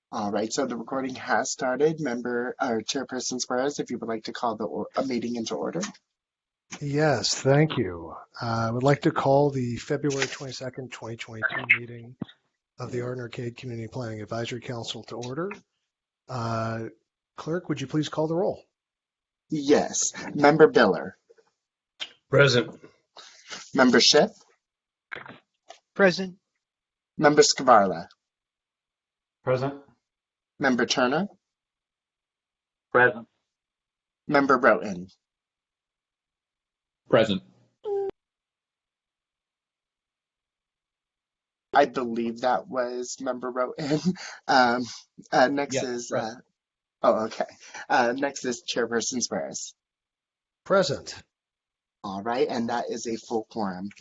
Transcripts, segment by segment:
All right, so the recording has started. Member or Chairperson Suarez, if you would like to call a meeting into order. Yes, thank you. I would like to call the February 22nd, 2022 meeting of the Arden Arcade Community Planning Advisory Council to order. Clerk, would you please call the roll? Yes. Member Biller. Present. Member Schiff. Present. Member Scavarla. Present. Member Turner. Present. Member Roten. Present. I believe that was Member Roten. Next Yes, is, present. okay. Next is Chairperson Suarez. Present. All right, and that is a full quorum.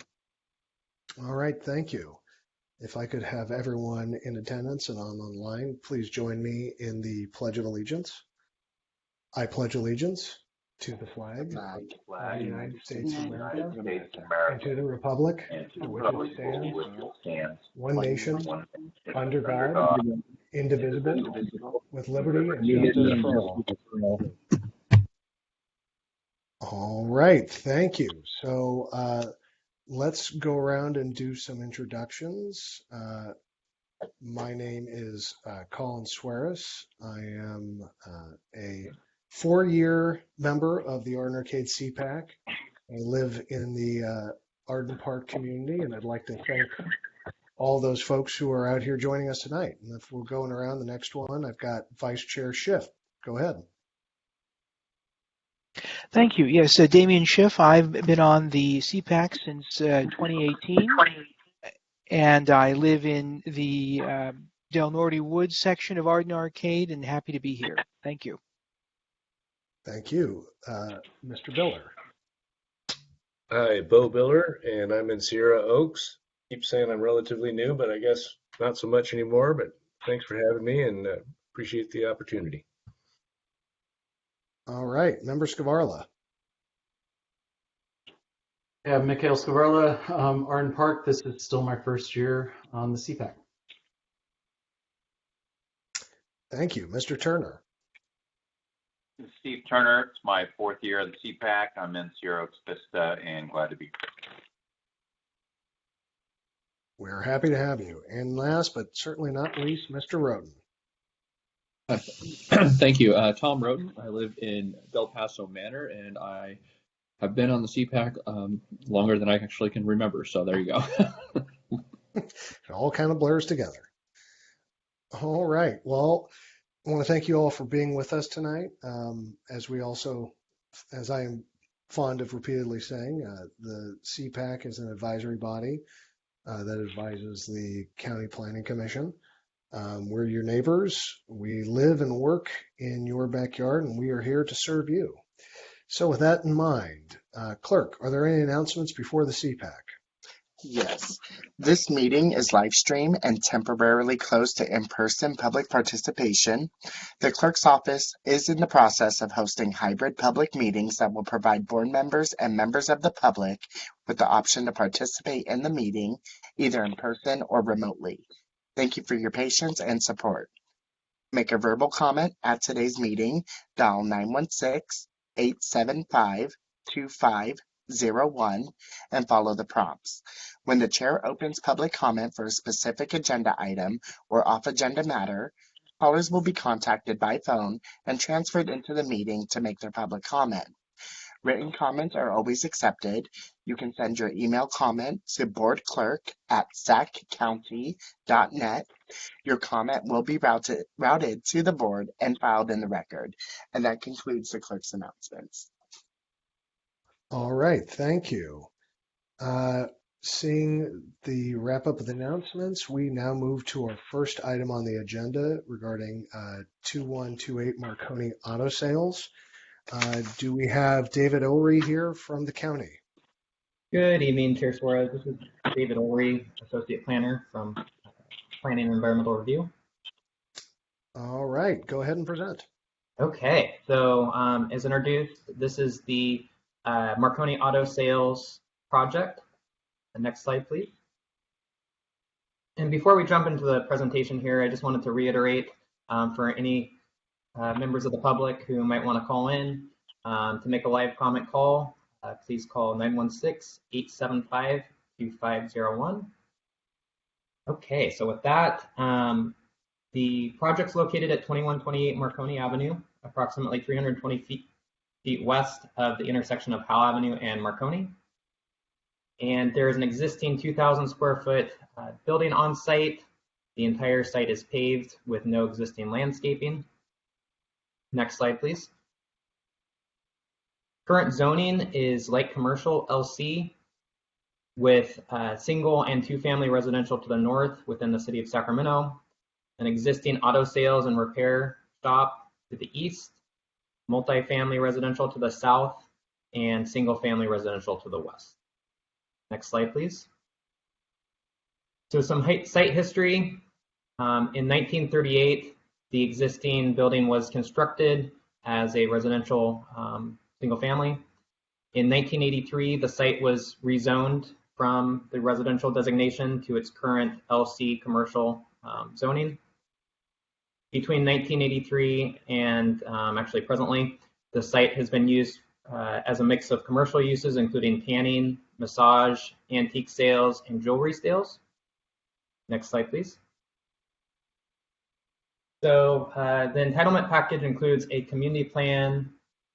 All right, thank you. If I could have everyone in attendance and online, please join me in the Pledge of Allegiance. I pledge allegiance to the flag of the United States of America and to the republic for which it stands, one nation, under God, indivisible, with liberty and justice for all. All right, thank you. So let's go around and do some introductions. My name is Colin Suarez. I am a 4-year member of the Arden Arcade Cpac. I live in the Arden Park community, and I'd like to thank all those folks who are out here joining us tonight. And if we're going around the next one, I've got Vice Chair Schiff. Go ahead. Thank you. Yes, Damian Schiff. I've been on the Cpac since 2018, and I live in the Del Norte Woods section of Arden Arcade, and happy to be here. Thank you. Thank you. Mr. Biller. Hi, Bo Biller, and I'm in Sierra Oaks. Keep saying I'm relatively new, but I guess not so much anymore. But thanks for having me, and appreciate the opportunity. All right, Member Scavarla. Yeah, Mikhail Scavarla, Arden Park. This is still my first year on the Cpac. Thank you. Mr. Turner. This is Steve Turner. It's my 4th year at the Cpac. I'm in Sierra Oaks Vista and glad to be here. We're happy to have you. And last but certainly not least, Mr. Roten. Thank you. Tom Roden. I live in Del Paso Manor, and I have been on the Cpac longer than I actually can remember. So there you go. It all kind of blurs together. All right. Well, I want to thank you all for being with us tonight. As I am fond of repeatedly saying, the Cpac is an advisory body that advises the County Planning Commission. We're your neighbors. We live and work in your backyard, and we are here to serve you. So with that in mind, Clerk, are there any announcements before the Cpac? Yes. This meeting is live streamed and temporarily closed to in-person public participation. The clerk's office is in the process of hosting hybrid public meetings that will provide board members and members of the public with the option to participate in the meeting, either in person or remotely. Thank you for your patience and support. Make a verbal comment at today's meeting, dial 916-875-2501 and follow the prompts. When the chair opens public comment for a specific agenda item or off-agenda matter, callers will be contacted by phone and transferred into the meeting to make their public comment. Written comments are always accepted. You can send your email comment to boardclerk@saccounty.net. Your comment will be routed to the board and filed in the record. And that concludes the clerk's announcements. All right, thank you. Seeing the wrap up of the announcements, we now move to our first item on the agenda regarding 2128 Marconi Auto Sales. Do we have David Ulrey here from the county? Good evening, Chair Suarez. This is David Ulrey, Associate Planner from Planning and Environmental Review. All right, go ahead and present. Okay, so as introduced, this is the Marconi Auto Sales project. The next slide, please. And before we jump into the presentation here, I just wanted to reiterate For any members of the public who might want to call in to make a live comment call, please call 916-875-2501. Okay, so with that, the project's located at 2128 Marconi Avenue, approximately 320 feet west of the intersection of Howell Avenue and Marconi. And there is an existing 2,000 square foot building on site. The entire site is paved with no existing landscaping. Next slide, please. Current zoning is light commercial LC with single and two-family residential to the north within the city of Sacramento, an existing auto sales and repair shop to the east, multifamily residential to the south, and single-family residential to the west. Next slide, please. So some site history. In 1938, the existing building was constructed as a residential single family. In 1983, the site was rezoned from the residential designation to its current LC commercial zoning. Between 1983 and actually presently, the site has been used as a mix of commercial uses, including tanning, massage, antique sales, and jewelry sales. Next slide, please. So the entitlement package includes a community plan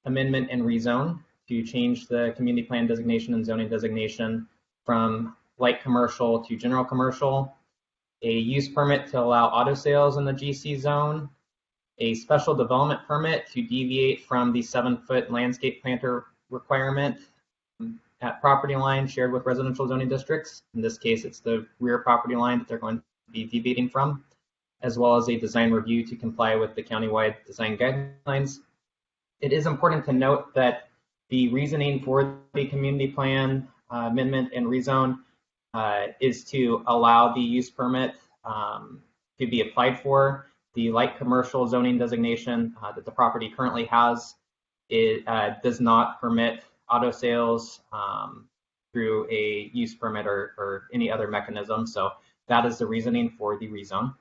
amendment and rezone to change the community plan designation and zoning designation from light commercial to general commercial, a use permit to allow auto sales in the GC zone, a special development permit to deviate from the 7-foot landscape planter requirement at property line shared with residential zoning districts. In this case, it's the rear property line that they're going to be deviating from, as well as a design review to comply with the countywide design guidelines. It is important to note that the reasoning for the community plan amendment and rezone is to allow the use permit to be applied for. The light commercial zoning designation that the property currently has, it does not permit auto sales through a use permit or any other mechanism. So that is the reasoning for the rezone.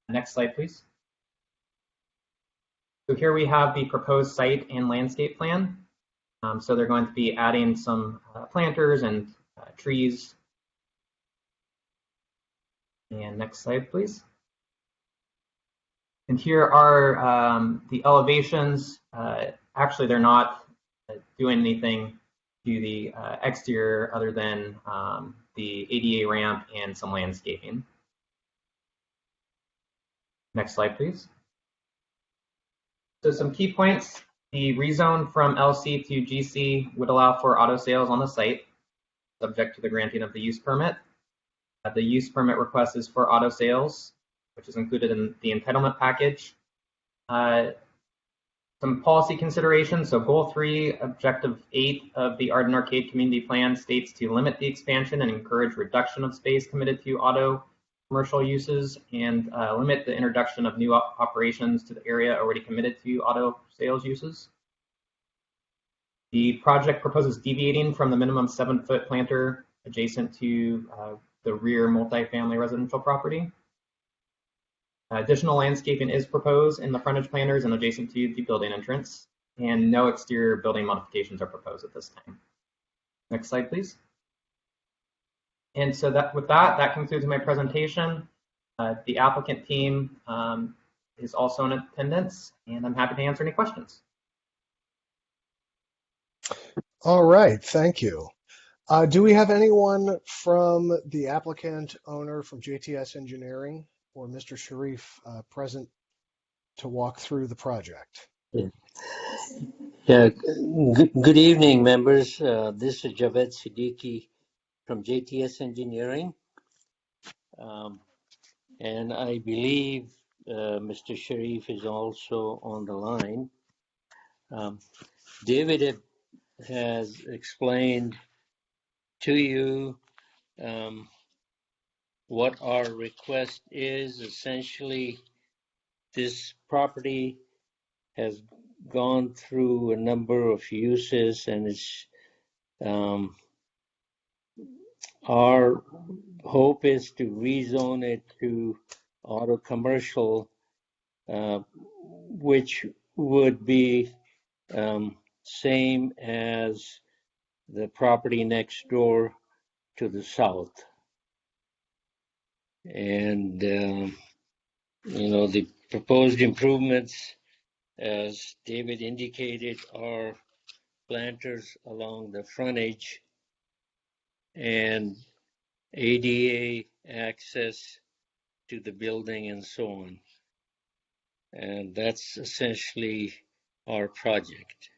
Next slide, please. So here we have the proposed site and landscape plan. So they're going to be adding some planters and trees. And next slide, please. And here are the elevations. Actually, they're not doing anything to the exterior other than the ADA ramp and some landscaping. Next slide, please. So some key points. The rezone from LC to GC would allow for auto sales on the site, subject to the granting of the use permit. The use permit request is for auto sales, which is included in the entitlement package. Some policy considerations. So goal 3, objective 8 of the Arden Arcade Community Plan states to limit the expansion and encourage reduction of space committed to auto commercial uses and limit the introduction of new operations to the area already committed to auto sales uses. The project proposes deviating from the minimum 7-foot planter adjacent to the rear multifamily residential property. Additional landscaping is proposed in the frontage planters and adjacent to the building entrance, and no exterior building modifications are proposed at this time. Next slide, please. And so that concludes my presentation. The applicant team is also in attendance, and I'm happy to answer any questions. All right, thank you. Do we have anyone from the applicant owner from JTS Engineering or Mr. Sharif present to walk through the project? Yeah. Good evening, members. This is Javed Siddiqui from JTS Engineering. And I believe Mr. Sharif is also on the line. David has explained to you what our request is. Essentially, this property has gone through a number of uses, and it's our hope is to rezone it to auto commercial which would be same as the property next door to the south. And, the proposed improvements, as David indicated, are planters along the frontage and ADA access to the building and so on. And that's essentially our project.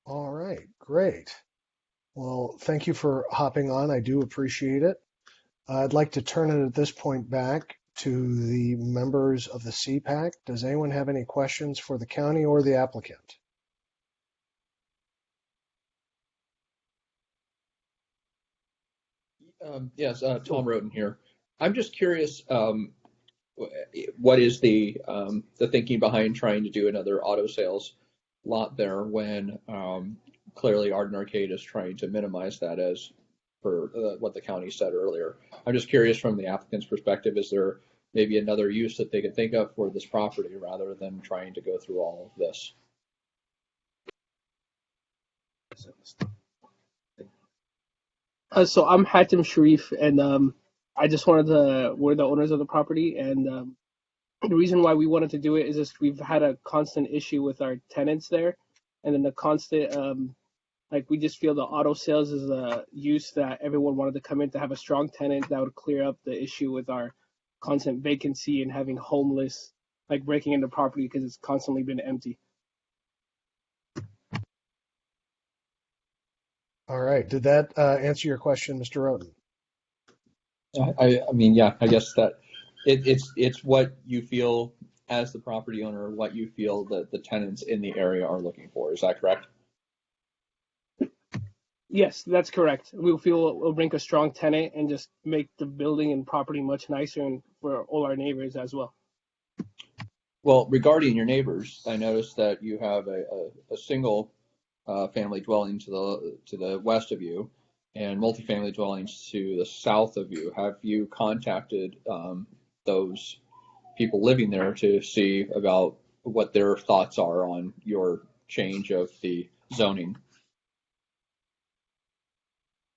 All right, great. Well, thank you for hopping on. I do appreciate it. I'd like to turn it at this point back to the members of the Cpac. Does anyone have any questions for the county or the applicant? Yes, Tom Roden here. I'm just curious, what is the thinking behind trying to do another auto sales lot there when clearly Arden Arcade is trying to minimize that as per what the county said earlier. I'm just curious from the applicant's perspective, is there maybe another use that they could think of for this property rather than trying to go through all of this? So I'm Hatem Sharif, and I just we're the owners of the property, and the reason why we wanted to do it is just we've had a constant issue with our tenants there, and then the constant, we just feel the auto sales is a use that everyone wanted to come in to have a strong tenant that would clear up the issue with our constant vacancy and having homeless, breaking into property because it's constantly been empty. All right, did that answer your question, Mr. Roden? I mean, yeah, I guess that it's what you feel as the property owner, what you feel that the tenants in the area are looking for. Is that correct? Yes, that's correct. We feel it'll bring a strong tenant and just make the building and property much nicer and for all our neighbors as well. Well, regarding your neighbors, I noticed that you have a single family dwelling to the west of you and multifamily dwellings to the south of you. Have you contacted those people living there to see about what their thoughts are on your change of the zoning?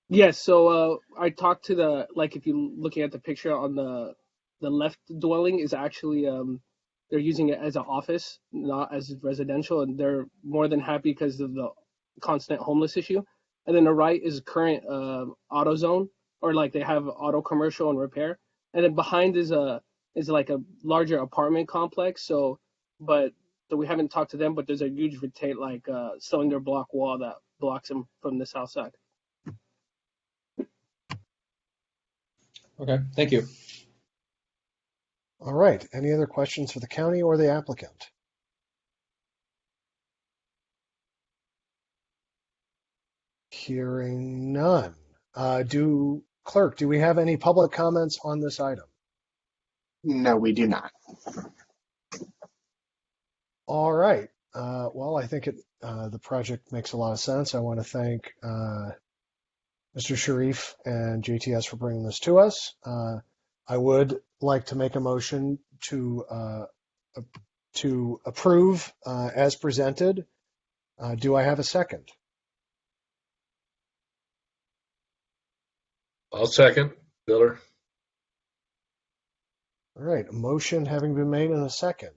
Yes, so I talked to if you're looking at the picture on the left dwelling is actually they're using it as an office, not as residential, and they're more than happy because of the constant homeless issue. And then the right is current auto zone, or they have auto commercial and repair. And then behind is a larger apartment complex. So we haven't talked to them, but there's a huge cylinder block wall that blocks them from the south side. Okay, thank you. All right, any other questions for the county or the applicant? Hearing none. Clerk, do we have any public comments on this item? No, we do not. All right. Well, I think the project makes a lot of sense. I want to thank Mr. Sharif and JTS for bringing this to us. I would like to make a motion to approve as presented. Do I have a second? I'll second, Biller. All right, a motion having been made in a second.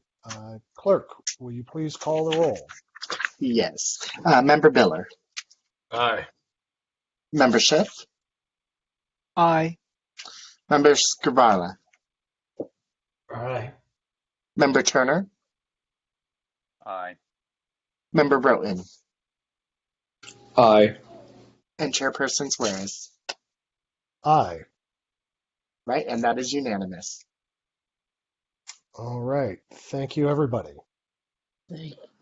Clerk, will you please call the roll? Yes. Member Biller. Aye. Member Schiff. Aye. Member Skvarla. Aye. Member Turner. Aye. Member Roten. Aye. And Chairperson Suarez. Aye. Right, and that is unanimous. All right. Thank you, everybody.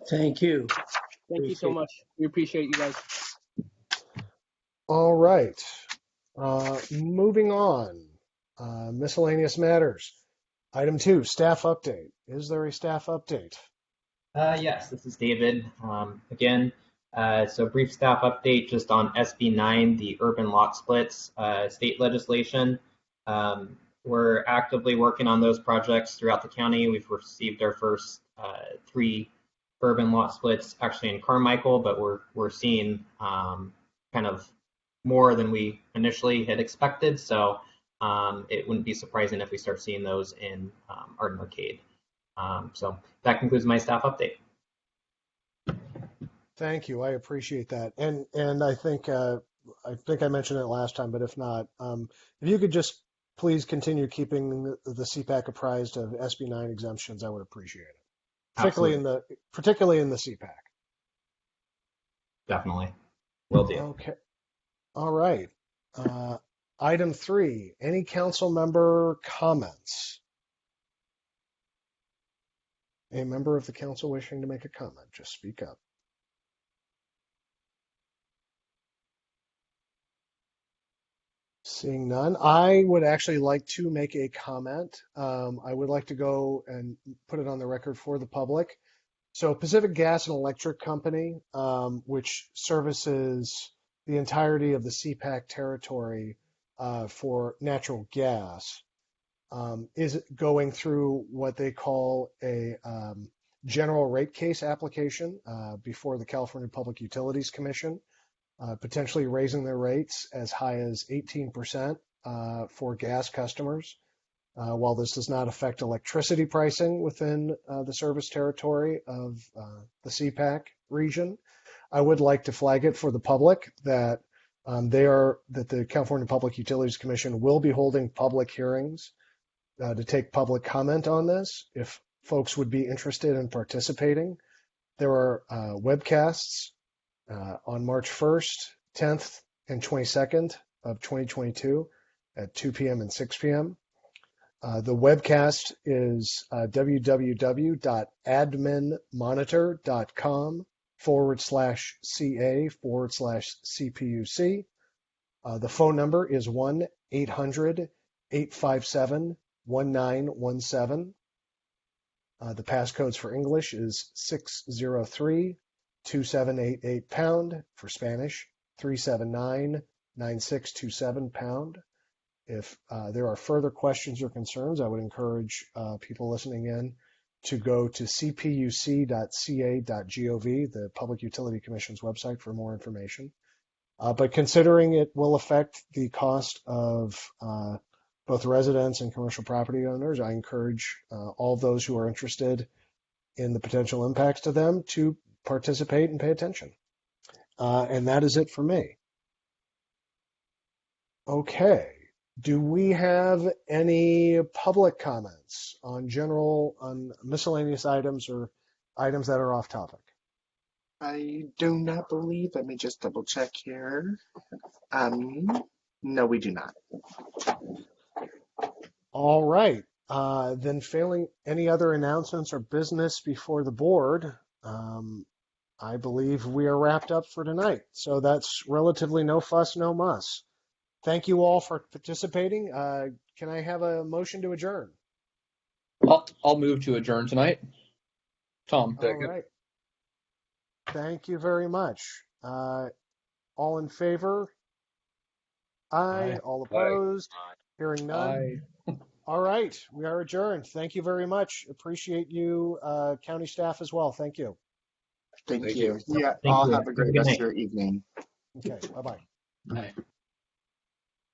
Thank you. Thank you so much. We appreciate you guys. All right. Moving on. Miscellaneous matters. Item 2, staff update. Is there a staff update? Yes, this is David. Again, so brief staff update just on SB 9, the urban lot splits state legislation. we're actively working on those projects throughout the county. We've received our first 3 urban lot splits actually in Carmichael, but we're seeing kind of more than we initially had expected. So it wouldn't be surprising if we start seeing those in Arden Arcade. So that concludes my staff update. Thank you. I appreciate that. And I think I mentioned it last time, but if not, if you could just please continue keeping the Cpac apprised of SB 9 exemptions, I would appreciate it. Particularly in the Cpac. Definitely. Will do. Okay. All right. Item 3, any council member comments? A member of the council wishing to make a comment, just speak up. Seeing none, I would actually like to make a comment. I would like to go and put it on the record for the public. So Pacific Gas and Electric Company, which services the entirety of the Cpac territory for natural gas, is going through what they call a general rate case application before the California Public Utilities Commission, potentially raising their rates as high as 18% for gas customers. While this does not affect electricity pricing within the service territory of the Cpac region, I would like to flag it for the public that the California Public Utilities Commission will be holding public hearings to take public comment on this. If folks would be interested in participating, there are webcasts on March 1st, 10th, and 22nd of 2022 at 2 p.m. and 6 p.m. The webcast is www.adminmonitor.com/CA/CPUC. The phone number is 1-800-857-1917. The passcodes for English is 603-2788#, for Spanish 379-9627#. If there are further questions or concerns, I would encourage people listening in to go to cpuc.ca.gov, the Public Utility Commission's website, for more information. But considering it will affect the cost of both residents and commercial property owners, I encourage all those who are interested in the potential impacts to them to participate and pay attention. And that is it for me. Okay. Do we have any public comments on miscellaneous items or items that are off topic? I do not believe. Let me just double check here. No, we do not. All right. Then failing any other announcements or business before the board, I believe we are wrapped up for tonight. So that's relatively no fuss, no muss. Thank you all for participating. Can I have a motion to adjourn? I'll move to adjourn tonight. Tom. All right. Thank you very much. All in favor? Aye. Aye. All opposed? Aye. Hearing none? All right. We are adjourned. Thank you very much. Appreciate you, county staff, as well. Thank you. Thank you. Yeah, Thank all you. have a great Good rest night. of your evening. Okay. Bye-bye. Aye.